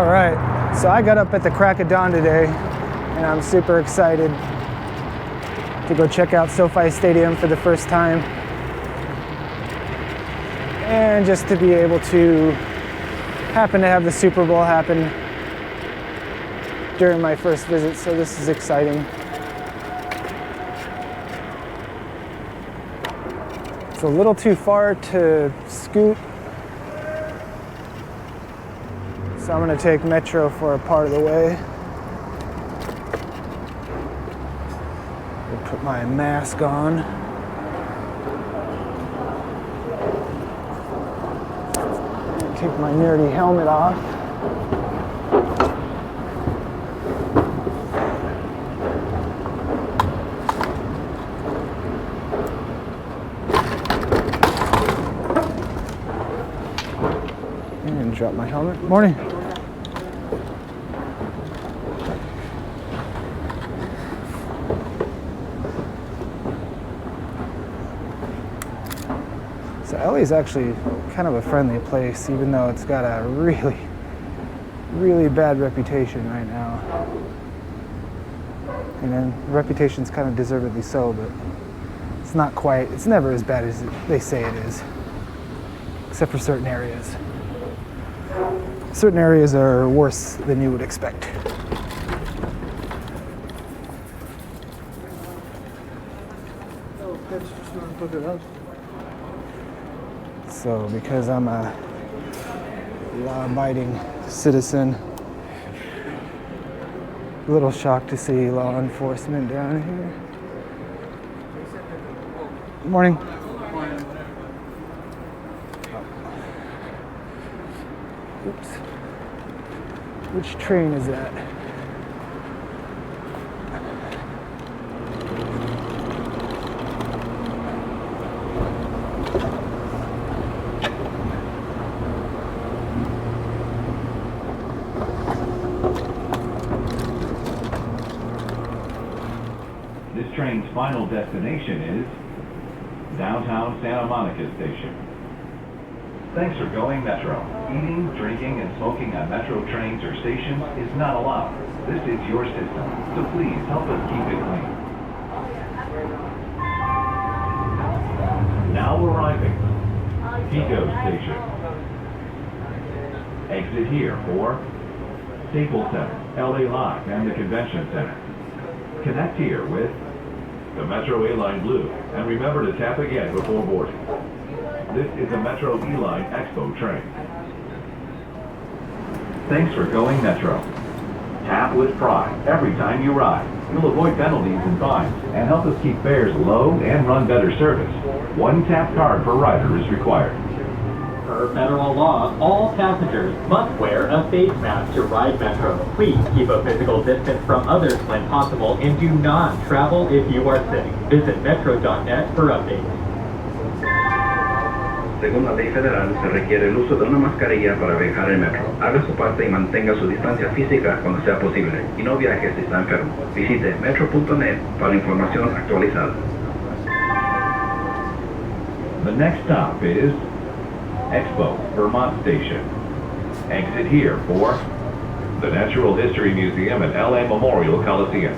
All right, so I got up at the crack of dawn today, and I'm super excited to go check out Sofi Stadium for the first time, and just to be able to happen to have the Super Bowl happen during my first visit, so this is exciting. It's a little too far to scoot, so I'm gonna take Metro for a part of the way. I'll put my mask on. Take my nerdy helmet off. And drop my helmet. Morning. So LA is actually kind of a friendly place, even though it's got a really bad reputation right now. And then the reputation's kind of deservedly so, but it's not quite, it's never as bad as they say it is, except for certain areas. Certain areas are worse than you would expect. So because I'm a law-abiding citizen, a little shocked to see law enforcement down here. Good morning. Oops. Which train is that? This train's final destination is downtown Santa Monica Station. Thanks for going Metro. Eating, drinking, and smoking on Metro trains or stations is not allowed. This is your system, so please help us keep it clean. Now arriving, Pico Station. Exit here for Staples Center, LA Live, and the Convention Center. Connect here with the Metro A-Line Blue, and remember to tap again before boarding. This is a Metro E-Line Expo train. Thanks for going Metro. Tap with pride every time you ride. You'll avoid penalties and fines, and help us keep fares low and run better service. One tap card per rider is required. Per federal law, all passengers must wear a face mask to ride Metro. Please keep a physical distance from others when possible, and do not travel if you are sick. Visit metro.net for updates. Según la ley federal, se requiere el uso de una mascarilla para viajar en metro. Haga su parte y mantenga su distancia física cuando sea posible. Y no viaje si está enfermo. Visite metro.net para información actualizada. The next stop is Expo, Vermont Station. Exit here for the Natural History Museum and LA Memorial Coliseum.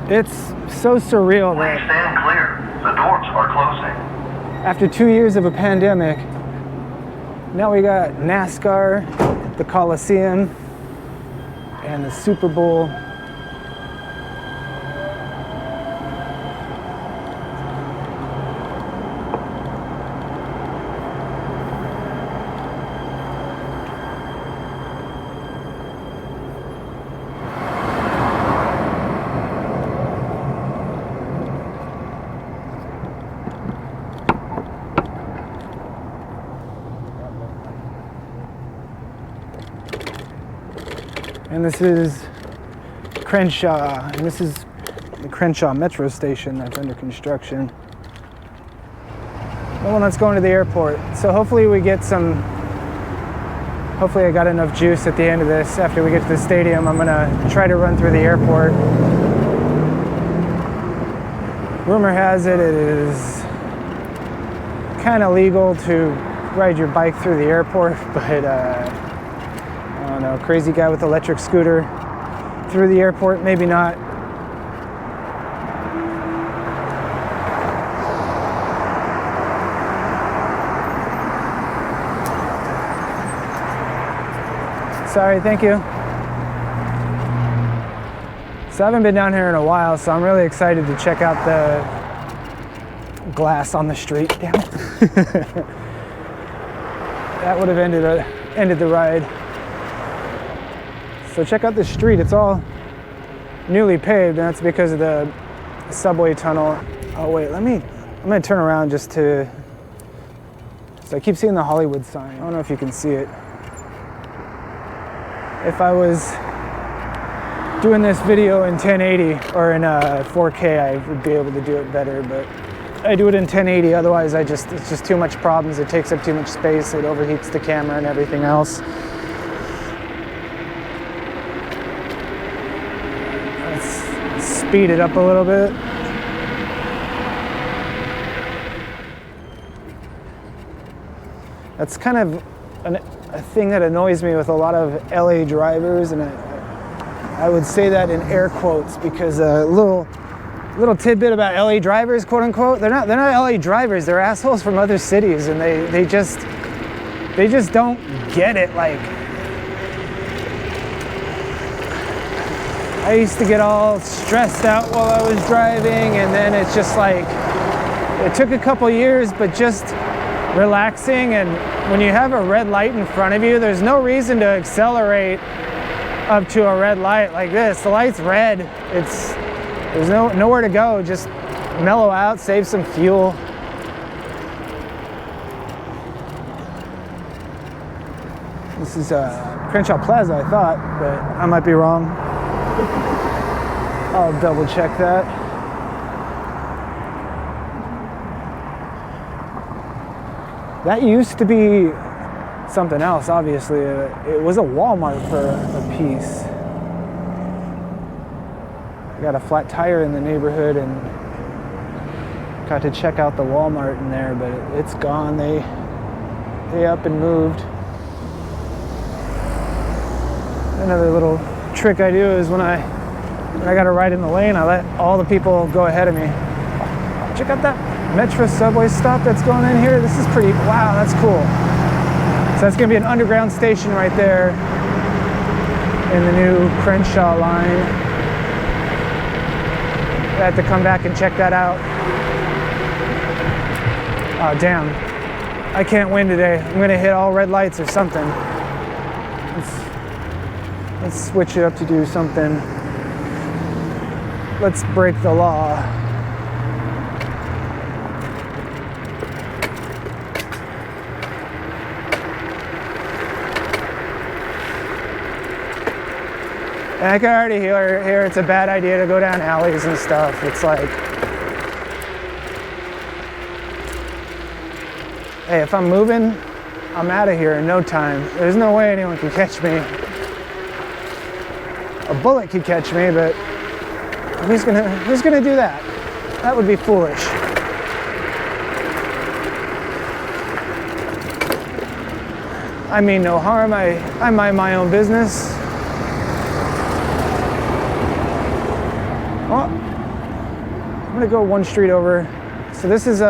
It's so surreal Please that stand clear. The doors are closing. after 2 years of a pandemic, now we got NASCAR, the Coliseum, and the Super Bowl. And this is Crenshaw, and this is the Crenshaw Metro Station that's under construction. The one that's going to the airport. So hopefully we get some, hopefully I got enough juice at the end of this. After we get to the stadium, I'm gonna try to run through the airport. Rumor has it is kind of legal to ride your bike through the airport, but I don't know, crazy guy with electric scooter through the airport, maybe not. Sorry, thank you. So I haven't been down here in a while, so I'm really excited to check out the glass on the street. Damn it. That would have ended the ride. So check out the street. It's all newly paved, and that's because of the subway tunnel. Oh wait, I'm gonna turn around just to, so I keep seeing the Hollywood sign. I don't know if you can see it. If I was doing this video in 1080 or in 4K, I would be able to do it better, but I do it in 1080, otherwise it's just too much problems. It takes up too much space, it overheats the camera and everything else. Let's speed it up a little bit. That's kind of a thing that annoys me with a lot of LA drivers, and I would say that in air quotes because a little tidbit about LA drivers, quote unquote, they're not LA drivers, they're assholes from other cities, and they just don't get it. Like, I used to get all stressed out while I was driving, and then it's just like, it took a couple years, but just relaxing. And when you have a red light in front of you, there's no reason to accelerate up to a red light like this. The light's red. There's nowhere to go. Just mellow out, save some fuel. This is Crenshaw Plaza, I thought, but I might be wrong. I'll double check that. That used to be something else, obviously. It was a Walmart for a piece. I got a flat tire in the neighborhood and got to check out the Walmart in there, but it's gone. They up and moved. Another little trick I do is when I got to ride in the lane, I let all the people go ahead of me. Check out that Metro Subway stop that's going in here. This is pretty, wow, that's cool. So that's gonna be an underground station right there in the new Crenshaw Line. I have to come back and check that out. Oh, damn. I can't win today. I'm gonna hit all red lights or something. Let's switch it up to do something. Let's break the law. And I can already hear it's a bad idea to go down alleys and stuff. It's like, hey, if I'm moving, I'm out of here in no time. There's no way anyone can catch me. A bullet could catch me, but who's gonna do that? That would be foolish. I mean no harm. I mind my own business. Well, I'm gonna go one street over. So this is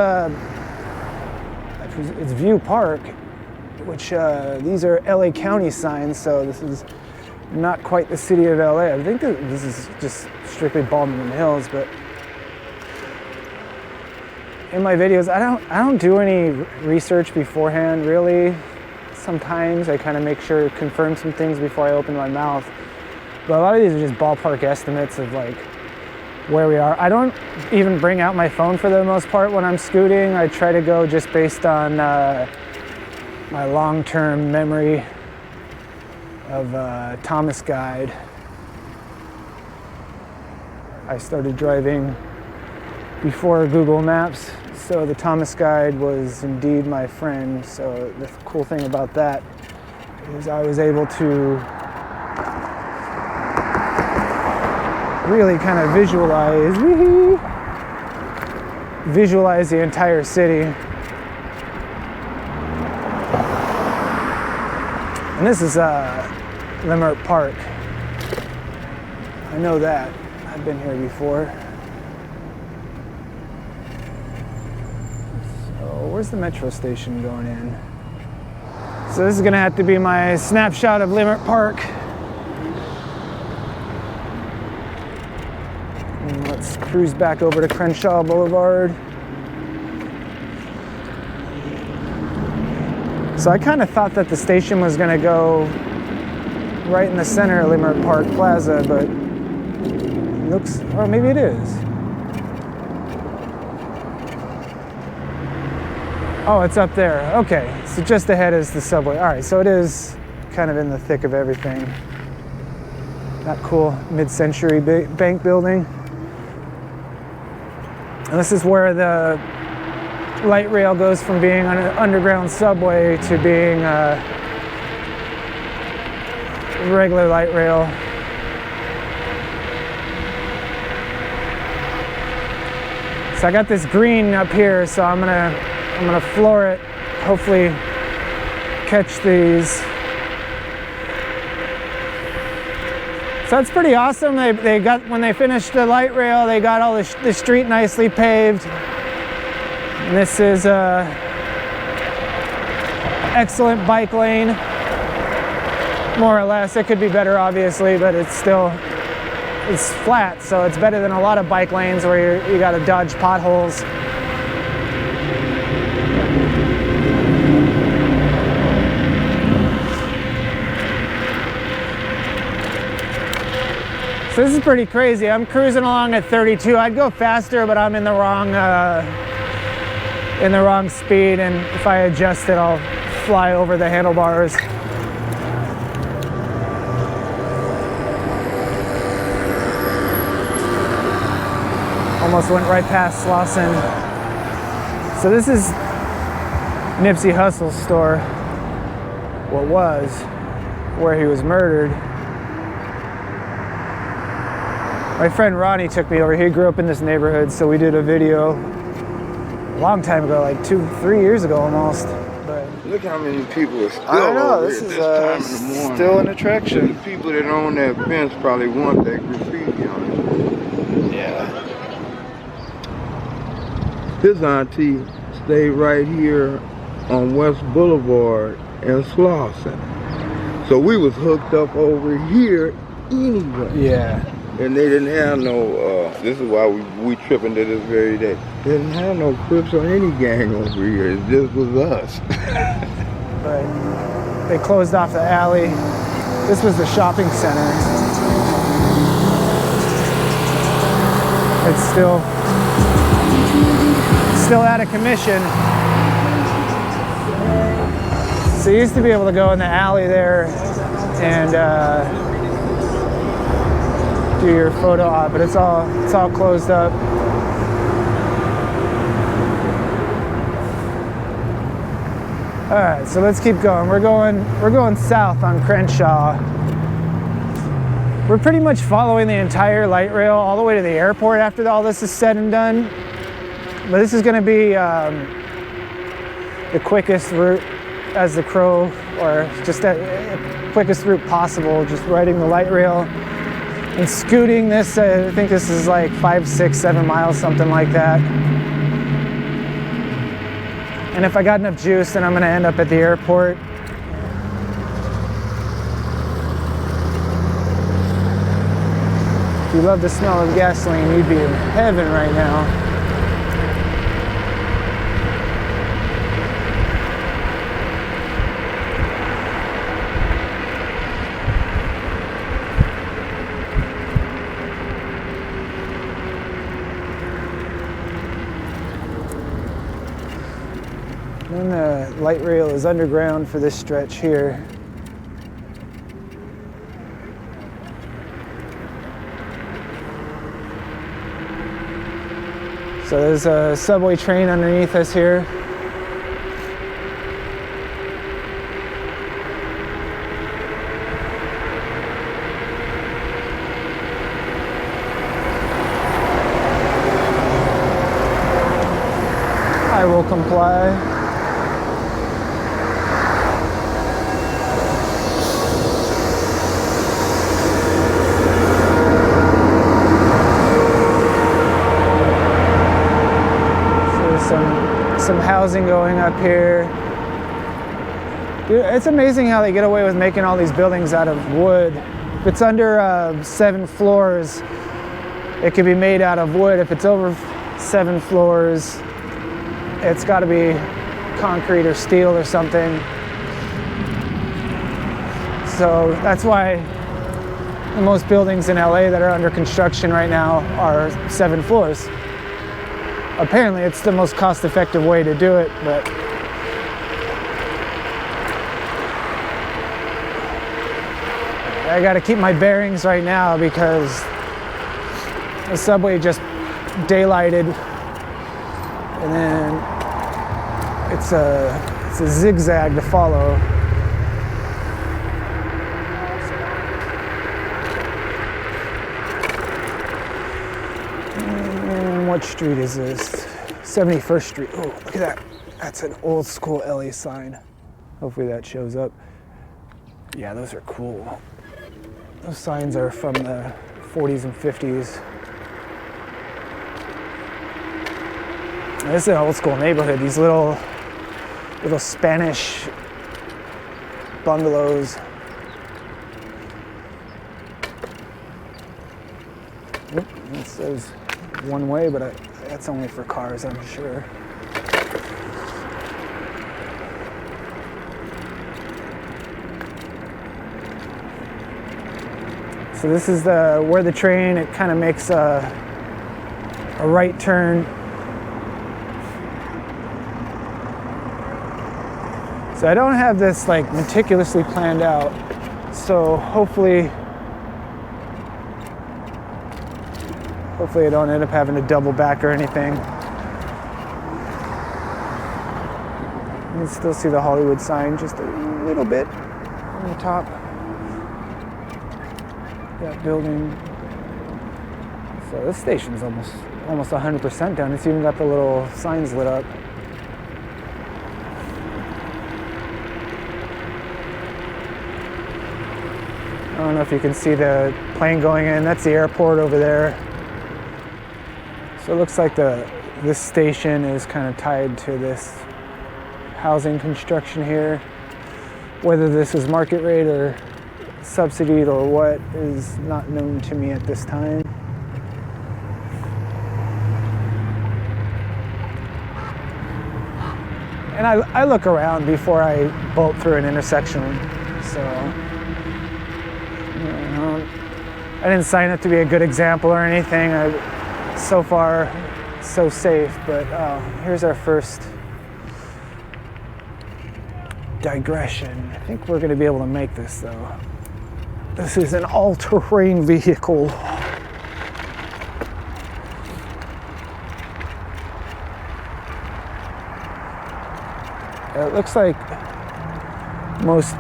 it's View Park, which these are LA County signs. So this is not quite the city of LA. I think that this is just strictly Baldwin Hills. But in my videos, I don't do any research beforehand, really. Sometimes I kind of make sure to confirm some things before I open my mouth. But a lot of these are just ballpark estimates of like where we are. I don't even bring out my phone for the most part when I'm scooting. I try to go just based on my long-term memory of Thomas Guide. I started driving before Google Maps, so the Thomas Guide was indeed my friend. So the cool thing about that is I was able to really kind of visualize the entire city. And this is Leimert Park. I know that. I've been here before. So where's the metro station going in? So this is gonna have to be my snapshot of Leimert Park. And let's cruise back over to Crenshaw Boulevard. So I kind of thought that the station was gonna go right in the center of Leimert Park Plaza, but it looks, or maybe it is. Oh, it's up there. Okay, so just ahead is the subway. All right, so it is kind of in the thick of everything. That cool mid-century bank building. And this is where the light rail goes from being an underground subway to being a regular light rail. So I got this green up here, so I'm gonna floor it, hopefully catch these. So it's pretty awesome. They got, when they finished the light rail, they got all the street nicely paved. And this is a excellent bike lane, more or less. It could be better, obviously, but it's flat, so it's better than a lot of bike lanes where you got to dodge potholes. So this is pretty crazy. I'm cruising along at 32. I'd go faster, but I'm in the wrong speed, and if I adjust it, I'll fly over the handlebars. Almost went right past Slauson. So this is Nipsey Hussle's store. What was, where he was murdered. My friend Ronnie took me over. He grew up in this neighborhood, so we did a video a long time ago, like 2-3 years ago almost. But look how many people are still I don't know, over this at is this time of the morning. still an attraction. The people that own that fence probably want that graffiti on it. Yeah. His auntie stayed right here on West Boulevard in Slauson. So we was hooked up over here anyway. Yeah. And they didn't have no, this is why we tripping to this very day. They didn't have no Crips or any gang over here. It just was us. But they closed off the alley. This was the shopping center. It's still out of commission. So you used to be able to go in the alley there and do your photo op, but it's all closed up. All right, so let's keep going. We're going south on Crenshaw. We're pretty much following the entire light rail all the way to the airport after all this is said and done. But this is going to be the quickest route as the crow, or just the quickest route possible, just riding the light rail and scooting this. I think this is like 5, 6, 7 miles, something like that. And if I got enough juice, then I'm going to end up at the airport. If you love the smell of gasoline, you'd be in heaven right now. And the light rail is underground for this stretch here. So there's a subway train underneath us here. I will comply. Some housing going up here. Dude, it's amazing how they get away with making all these buildings out of wood. If it's under 7 floors, it can be made out of wood. If it's over 7 floors, it's got to be concrete or steel or something. So that's why most buildings in LA that are under construction right now are 7 floors. Apparently it's the most cost-effective way to do it, but I gotta keep my bearings right now because the subway just daylighted, and then it's a zigzag to follow. What street is this? 71st Street. Oh, look at that. That's an old school LA sign. Hopefully that shows up. Yeah, those are cool. Those signs are from the 40s and 50s. This is an old school neighborhood. These little Spanish bungalows. Oop, it says one way, but that's only for cars, I'm sure. So this is where the train, it kind of makes a right turn. So I don't have this like meticulously planned out. So hopefully I don't end up having to double back or anything. You can still see the Hollywood sign just a little bit on the top. That building. So this station's almost 100% done. It's even got the little signs lit up. I don't know if you can see the plane going in. That's the airport over there. So it looks like this station is kind of tied to this housing construction here. Whether this is market rate or subsidied or what is not known to me at this time. And I look around before I bolt through an intersection, so you know, I didn't sign up to be a good example or anything. So far, so safe, but here's our first digression. I think we're going to be able to make this, though. This is an all-terrain vehicle. It looks like most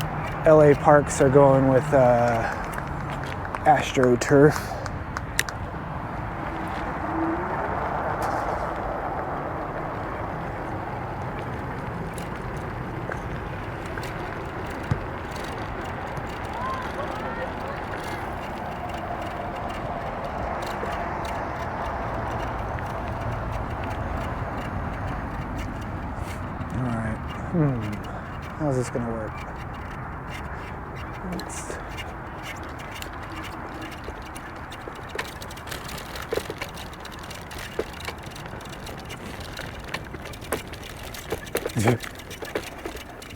LA parks are going with AstroTurf. How's this gonna work?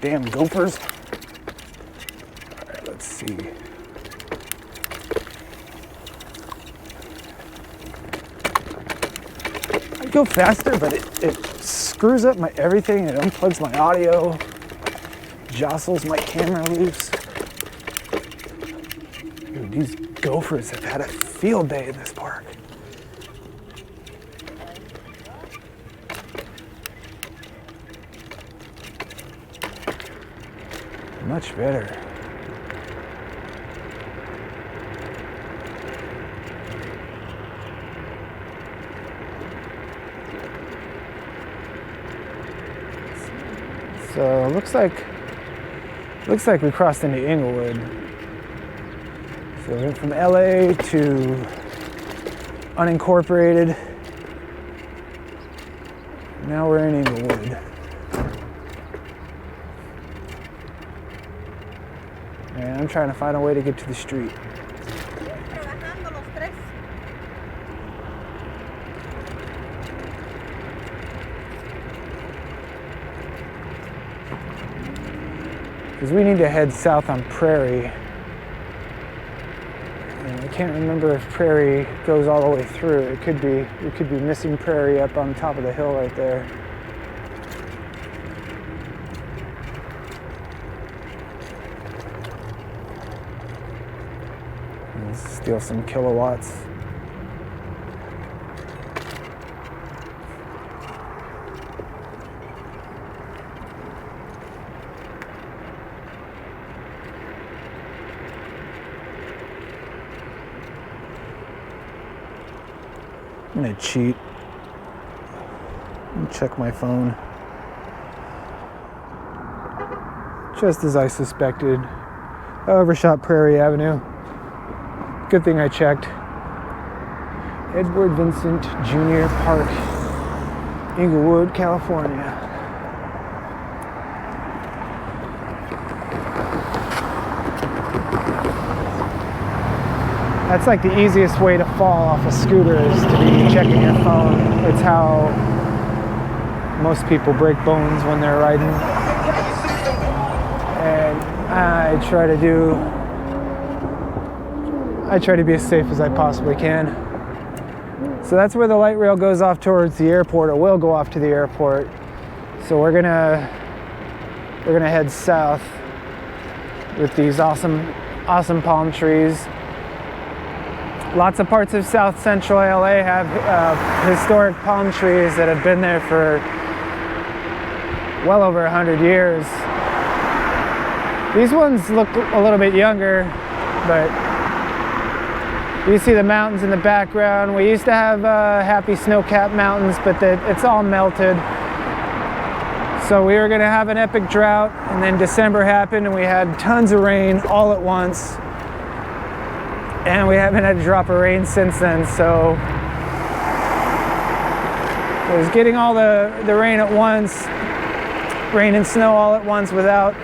Damn gophers. All right, let's see. I go faster, but it screws up my everything. It unplugs my audio. Jostles my camera loose. Dude, these gophers have had a field day in this park. Much better. So looks like we crossed into Inglewood. So we went from LA to unincorporated. Now we're in Inglewood. And I'm trying to find a way to get to the street. Because we need to head south on Prairie. And I can't remember if Prairie goes all the way through. We could be missing Prairie up on top of the hill right there. Let's steal some kilowatts. I'm gonna cheat and check my phone. Just as I suspected, I overshot Prairie Avenue. Good thing I checked. Edward Vincent Jr. Park, Inglewood, California. That's like the easiest way to fall off a scooter is to be checking your phone. It's how most people break bones when they're riding. And I try to be as safe as I possibly can. So that's where the light rail goes off towards the airport, or will go off to the airport. So we're gonna head south with these awesome palm trees. Lots of parts of South Central LA have historic palm trees that have been there for well over 100 years. These ones look a little bit younger, but you see the mountains in the background. We used to have happy snow-capped mountains, but it's all melted. So we were gonna have an epic drought, and then December happened and we had tons of rain all at once. And we haven't had a drop of rain since then, so it was getting all the rain at once, rain and snow all at once without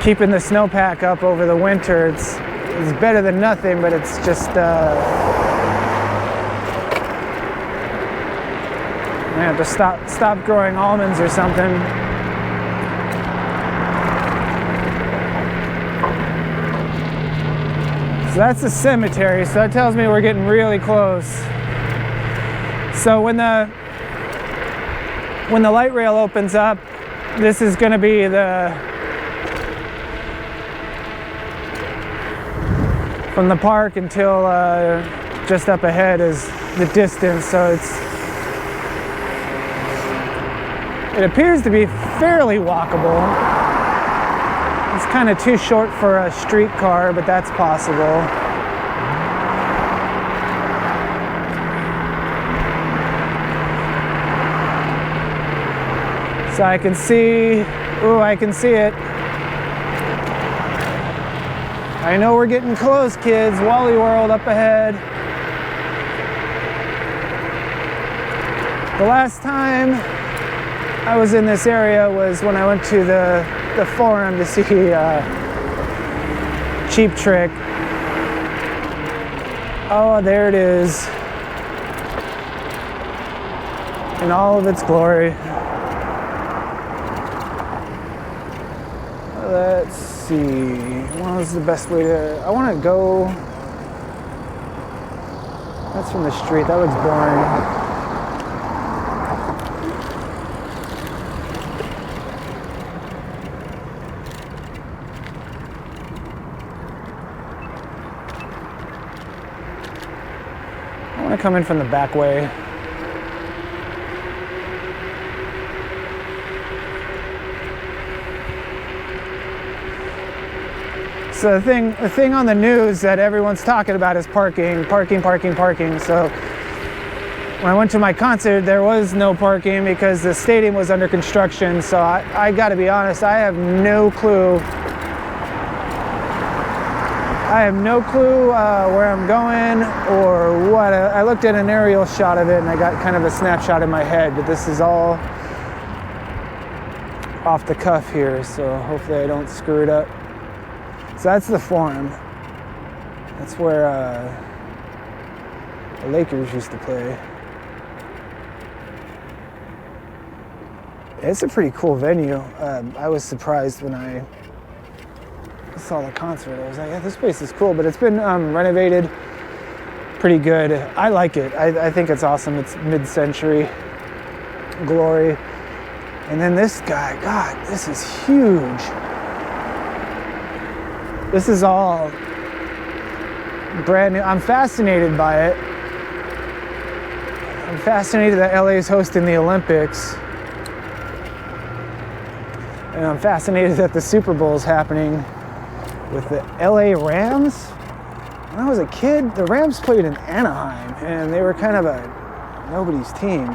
keeping the snowpack up over the winter. It's better than nothing, but it's just I have to stop growing almonds or something. So that's the cemetery, so that tells me we're getting really close. So when the light rail opens up, this is going to be from the park until just up ahead is the distance. So it appears to be fairly walkable. It's kind of too short for a streetcar, but that's possible. So I can see it. I know we're getting close, kids. Wally World up ahead. The last time I was in this area was when I went to the forum to see Cheap Trick. Oh, there it is in all of its glory. Let's see, what was the best way to, I want to go, that's from the street, that looks boring. I want to come in from the back way. So the thing on the news that everyone's talking about is parking. So when I went to my concert, there was no parking because the stadium was under construction. So I got to be honest, I have no clue. Where I'm going or what. I looked at an aerial shot of it and I got kind of a snapshot in my head, but this is all off the cuff here, so hopefully I don't screw it up. So that's the Forum. That's where the Lakers used to play. It's a pretty cool venue. I was surprised when I saw the concert. I was like, yeah, this place is cool, but it's been renovated pretty good. I like it. I think it's awesome. It's mid-century glory. And then this guy, God, this is huge. This is all brand new. I'm fascinated by it. I'm fascinated that LA is hosting the Olympics. And I'm fascinated that the Super Bowl is happening with the LA Rams. When I was a kid, the Rams played in Anaheim, and they were kind of a nobody's team.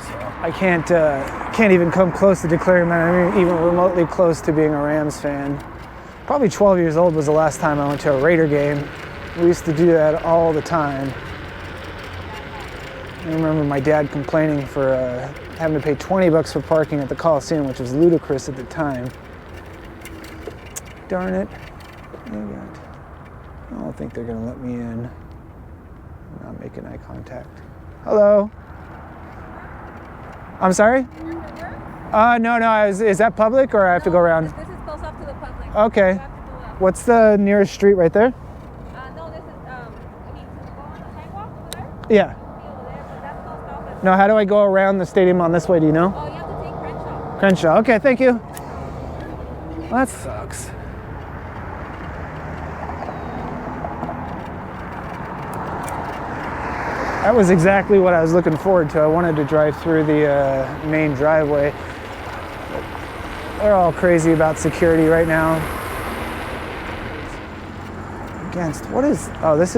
So I can't even come close to declaring that I'm even remotely close to being a Rams fan. Probably 12 years old was the last time I went to a Raider game. We used to do that all the time. I remember my dad complaining for having to pay $20 for parking at the Coliseum, which was ludicrous at the time. Darn it. I don't think they're gonna let me in. I'm not making eye contact. Hello. I'm sorry? No, is that public or I have to go around? This is close up to the public. Okay. You have to go up. What's the nearest street right there? No, this is, I mean, to go on the sidewalk over there? Yeah. Over there, but that's closed off. No, how do I go around the stadium on this way, do you know? Oh, you have to take Crenshaw. Crenshaw, okay, thank you. Well, that sucks. That was exactly what I was looking forward to. I wanted to drive through the main driveway. They're all crazy about security right now. Against, what is, this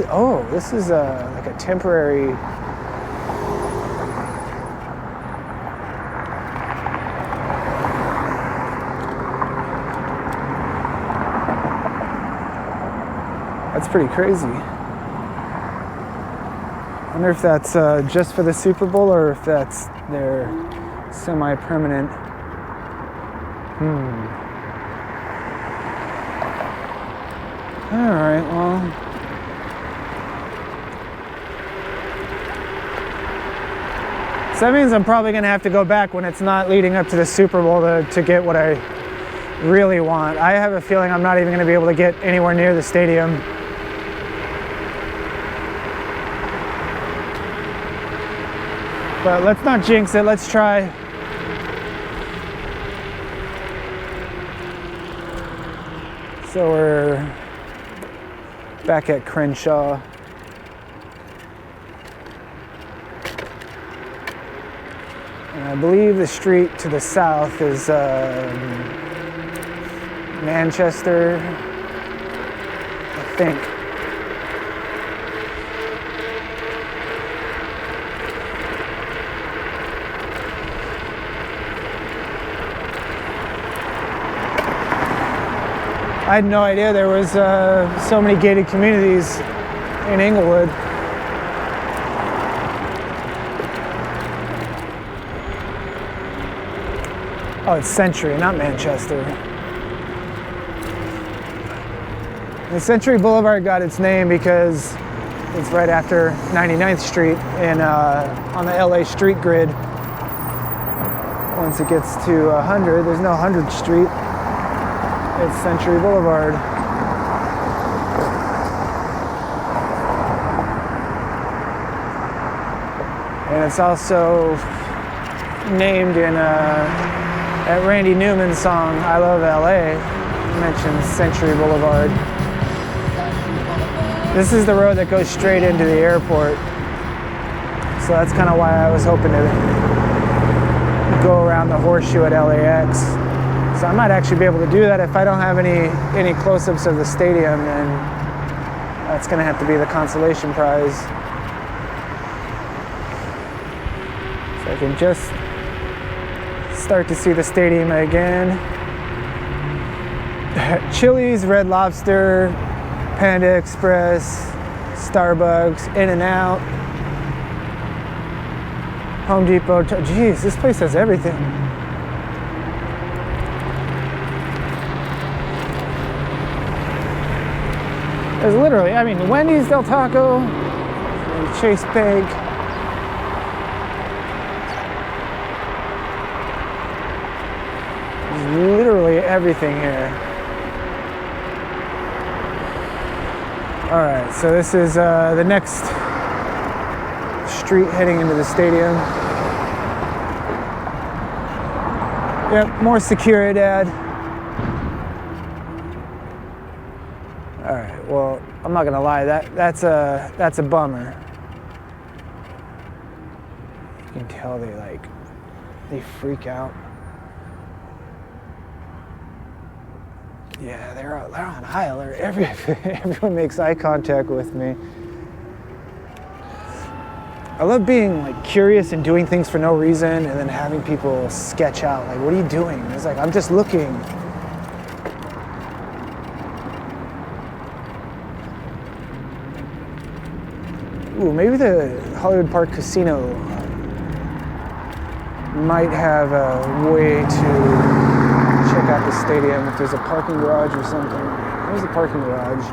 is like a temporary. That's pretty crazy. I wonder if that's just for the Super Bowl or if that's their semi-permanent. All right, well. So that means I'm probably gonna have to go back when it's not leading up to the Super Bowl to get what I really want. I have a feeling I'm not even gonna be able to get anywhere near the stadium. But let's not jinx it, let's try. So we're back at Crenshaw. And I believe the street to the south is Manchester, I think. I had no idea there was so many gated communities in Inglewood. Oh, it's Century, not Manchester. And Century Boulevard got its name because it's right after 99th Street and on the LA street grid. Once it gets to 100, there's no 100th Street. It's Century Boulevard. And it's also named in that Randy Newman song, I Love LA, mentions Century Boulevard. This is the road that goes straight into the airport. So that's kind of why I was hoping to go around the horseshoe at LAX. So I might actually be able to do that if I don't have any close-ups of the stadium, then that's gonna have to be the consolation prize. So I can just start to see the stadium again. Chili's, Red Lobster, Panda Express, Starbucks, In-N-Out, Home Depot. Geez, this place has everything. There's literally, I mean, Wendy's, Del Taco, and Chase Bank. There's literally everything here. All right, so this is the next street heading into the stadium. Yep, more Security. All right, well, I'm not gonna lie, that's a bummer. You can tell they freak out. Yeah, they're on high alert. Everyone makes eye contact with me. I love being like curious and doing things for no reason, and then having people sketch out like, "What are you doing?" It's like, I'm just looking. Ooh, maybe the Hollywood Park Casino might have a way to check out the stadium if there's a parking garage or something. There's a parking garage.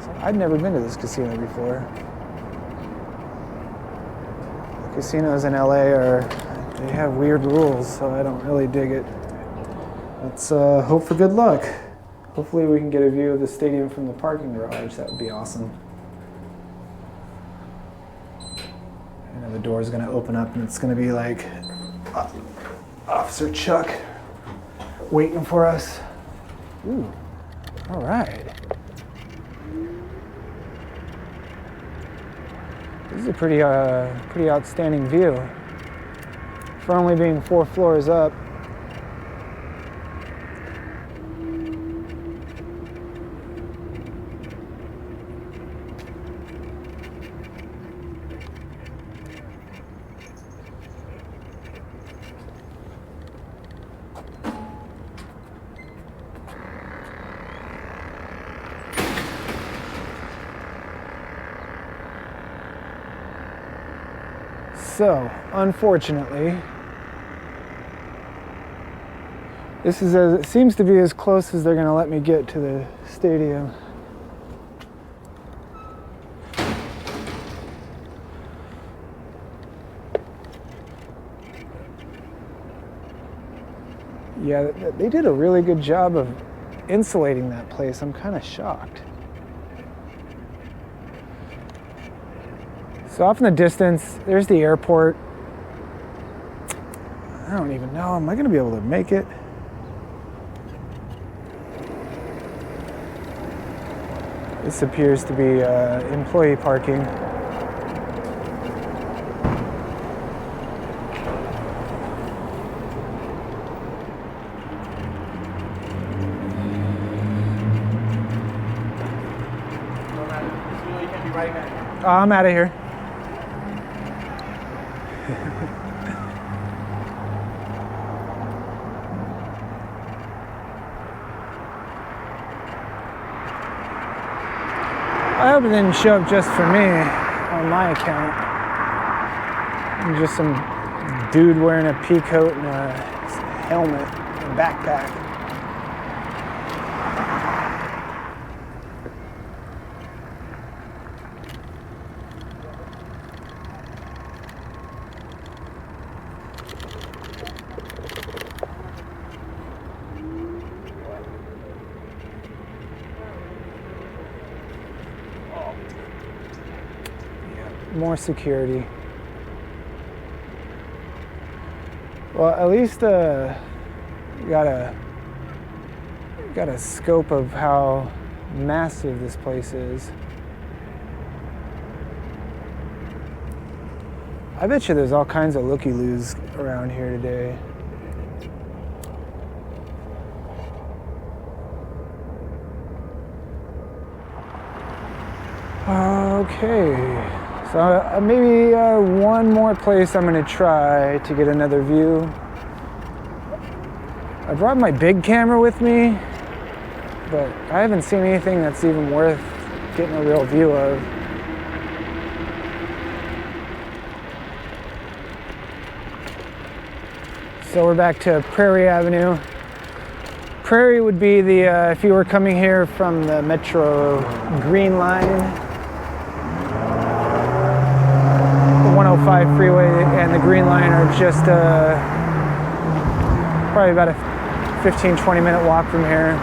So I'd never been to this casino before. The casinos in LA they have weird rules, so I don't really dig it. Let's hope for good luck. Hopefully we can get a view of the stadium from the parking garage. That would be awesome. I know the door is going to open up and it's going to be like Officer Chuck waiting for us. Ooh, all right. This is a pretty outstanding view. For only being 4 floors up. So, unfortunately, this is it seems to be as close as they're going to let me get to the stadium. Yeah, they did a really good job of insulating that place. I'm kind of shocked. So off in the distance, there's the airport. I don't even know, am I gonna be able to make it? This appears to be employee parking. I'm out of here. I hope it didn't show up just for me on my account. I'm just some dude wearing a pea coat and a helmet and a backpack. More security. Well, at least got a scope of how massive this place is. I bet you there's all kinds of looky-loos around here today. Okay, so maybe one more place I'm gonna try to get another view. I brought my big camera with me, but I haven't seen anything that's even worth getting a real view of. So we're back to Prairie Avenue. Prairie would be the, if you were coming here from the Metro Green Line, the 105 freeway and the Green Line are just probably about a 15-20 minute walk from here.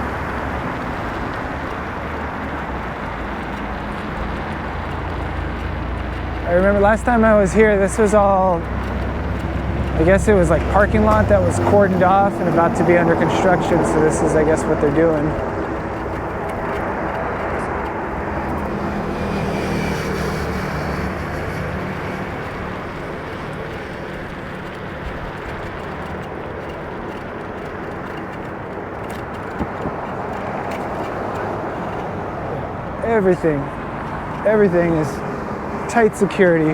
I remember last time I was here, this was all, I guess it was like parking lot that was cordoned off and about to be under construction, so this is, I guess, what they're doing. Everything is tight security.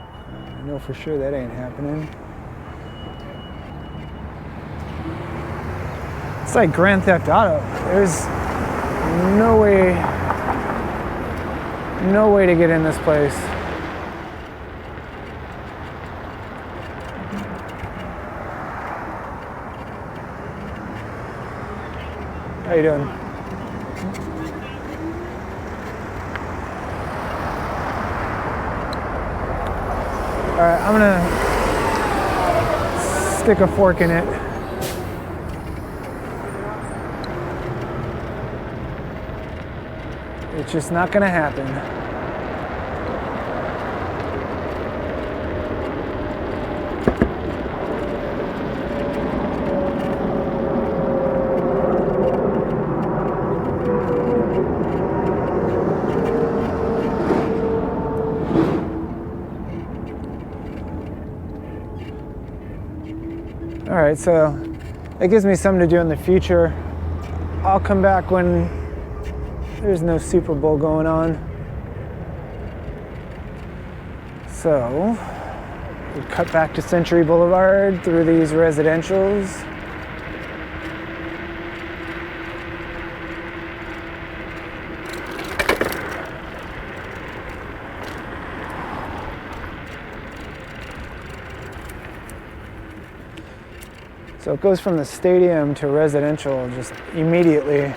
I know for sure that ain't happening. It's like Grand Theft Auto. There's no way to get in this place. How you doing? All right, I'm gonna stick a fork in it. It's just not gonna happen. All right, so that gives me something to do in the future. I'll come back when there's no Super Bowl going on. So, we cut back to Century Boulevard through these residentials. So it goes from the stadium to residential just immediately.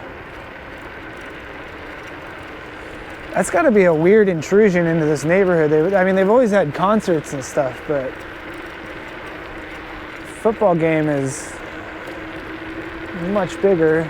That's got to be a weird intrusion into this neighborhood. They've always had concerts and stuff, but football game is much bigger.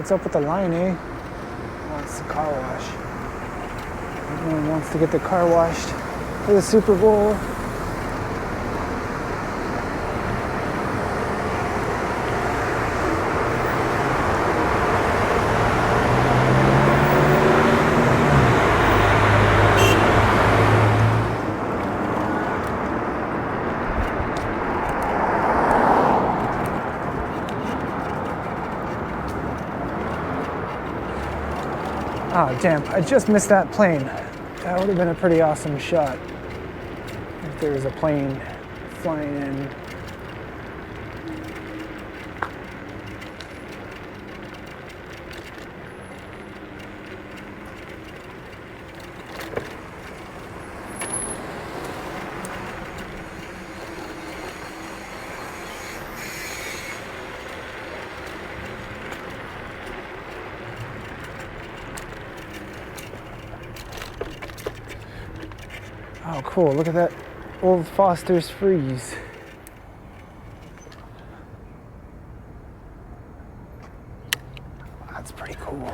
What's up with the line, eh? Wants the car wash. Everyone wants to get their car washed for the Super Bowl. Oh, damn, I just missed that plane. That would have been a pretty awesome shot if there was a plane flying in. Oh, cool. Look at that old Foster's Freeze. That's pretty cool.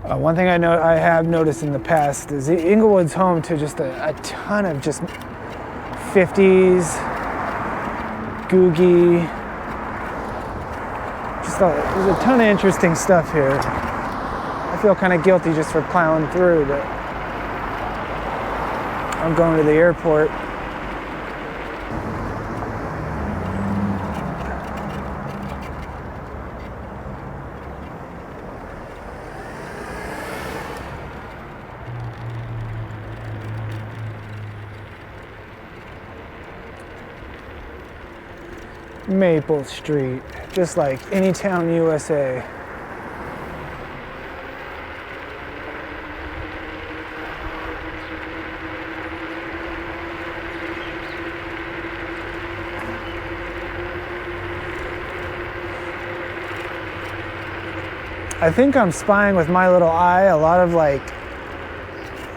One thing I have noticed in the past is Inglewood's home to just a ton of just 50s, Googie. There's a ton of interesting stuff here. I feel kind of guilty just for plowing through, but I'm going to the airport. Maple Street, just like any town USA. I think I'm spying with my little eye a lot of like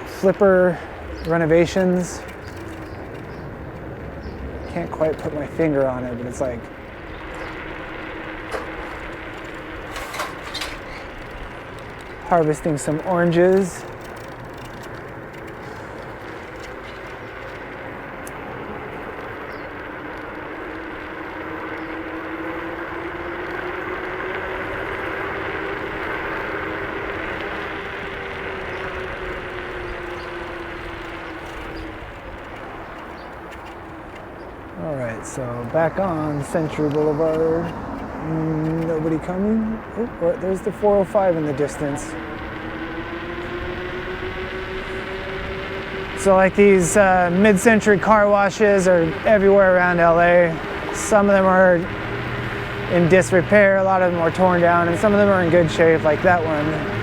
flipper renovations. Can't quite put my finger on it, but it's like harvesting some oranges. So back on Century Boulevard, nobody coming. Oh, there's the 405 in the distance. So like these mid-century car washes are everywhere around LA. Some of them are in disrepair, a lot of them are torn down, and some of them are in good shape, like that one.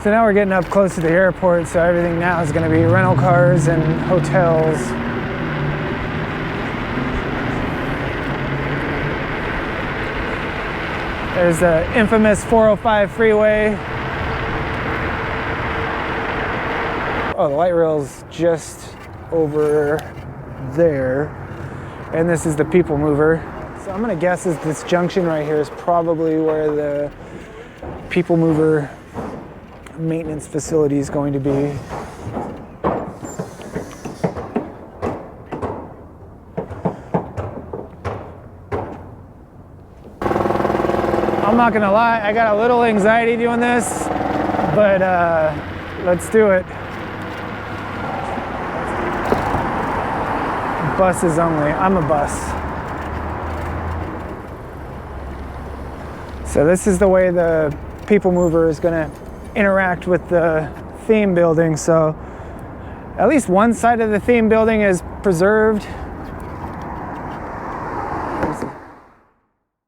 So now we're getting up close to the airport, so everything now is going to be rental cars and hotels. There's the infamous 405 freeway. Oh, the light rail's just over there. And this is the people mover. So I'm going to guess that this junction right here is probably where the people mover maintenance facility is going to be. I'm not gonna lie, I got a little anxiety doing this, but let's do it. Buses only. I'm a bus. So this is the way the people mover is gonna interact with the theme building. So at least one side of the theme building is preserved.